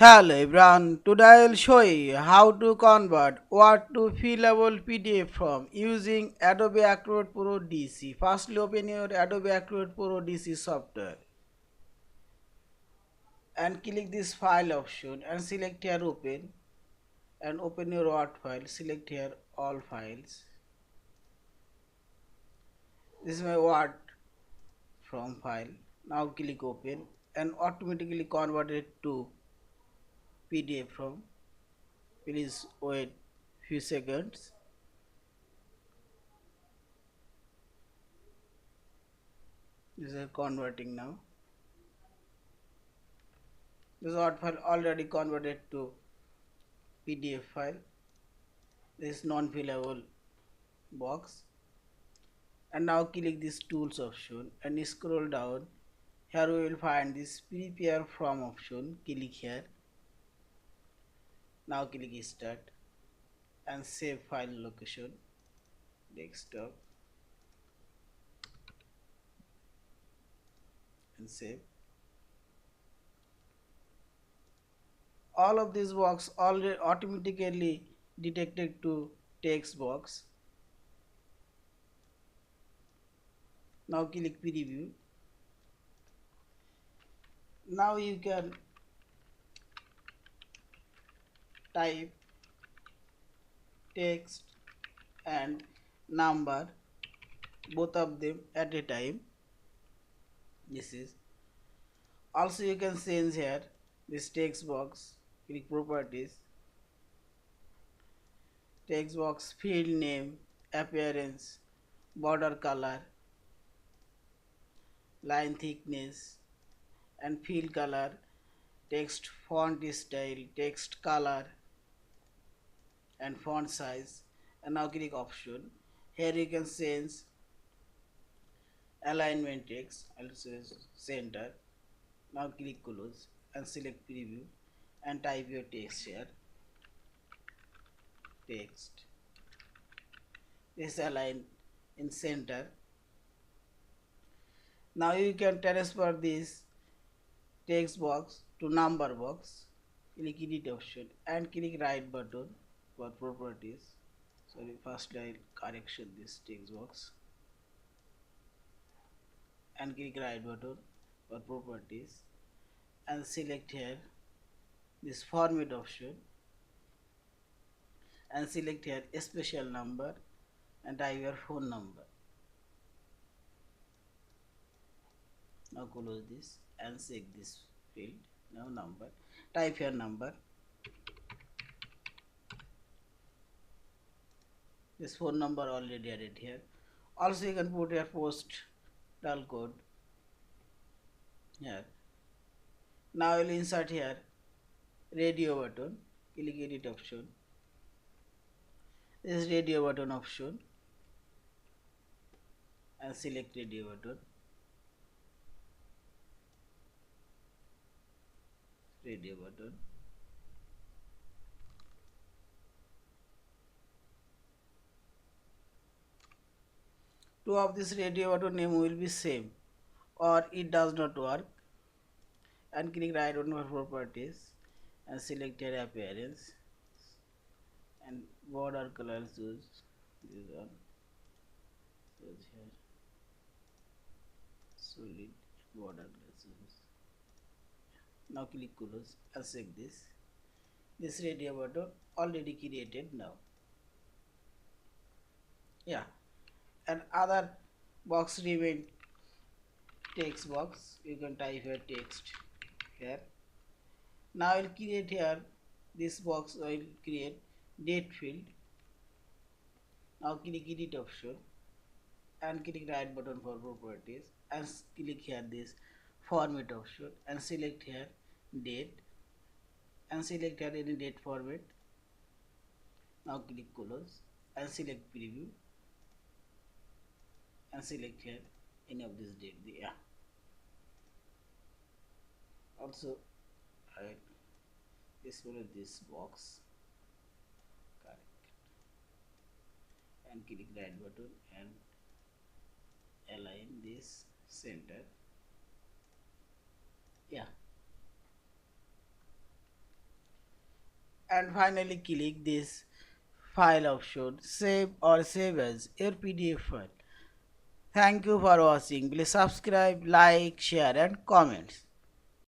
Hello everyone, today I will show you how to convert Word to fillable PDF from using Adobe Acrobat Pro DC. Firstly open your Adobe Acrobat Pro DC software and click this file option and select here open and open your Word file. Select here all files. This is my Word from file. Now click open and automatically convert it to PDF from. Please wait few seconds. This is converting now. This Word file already converted to PDF file. This non-fillable box. And now click this tools option and scroll down. Here we will find this prepare from option. Click here. Now click start and save file location. Desktop and save. All of these box already automatically detected to text box. Now click preview. Now you can type text and number, both of them at a time. This is also you can change here this text box. Click properties, text box, field name, appearance, border color, line thickness and field color, text font style, text color and font size. And now click option. Here you can change alignment text. I'll say center. Now click close and select preview and type your text here. Text. This align in center. Now you can transfer this text box to number box. Click edit option and click right button for properties. Sorry, first I'll correction this text box and click right button for properties and select here this format option and select here a special number and type your phone number. Now close this and check this field. Now number, type your number. This phone number already added here. Also you can put your postal code here. Now I will insert here radio button. Click edit option. This is radio button option and select radio button. Radio button. Two of this radio button name will be same or it does not work, and click right on for properties and select your appearance and border color choose this one, choose here solid border color choose. Now click close and check this radio button already created now. Yeah, and other box remain text box. You can type your text here. Now I will create here this box. I will create date field. Now click edit option and click right button for properties and click here this format option and select here date and select here any date format. Now click close and select preview and select here any of this date. Yeah. Also this one this box correct and click right button and align this center. Yeah, and finally click this file option, save or save as your PDF file. Thank you for watching. Please subscribe, like, share and comment.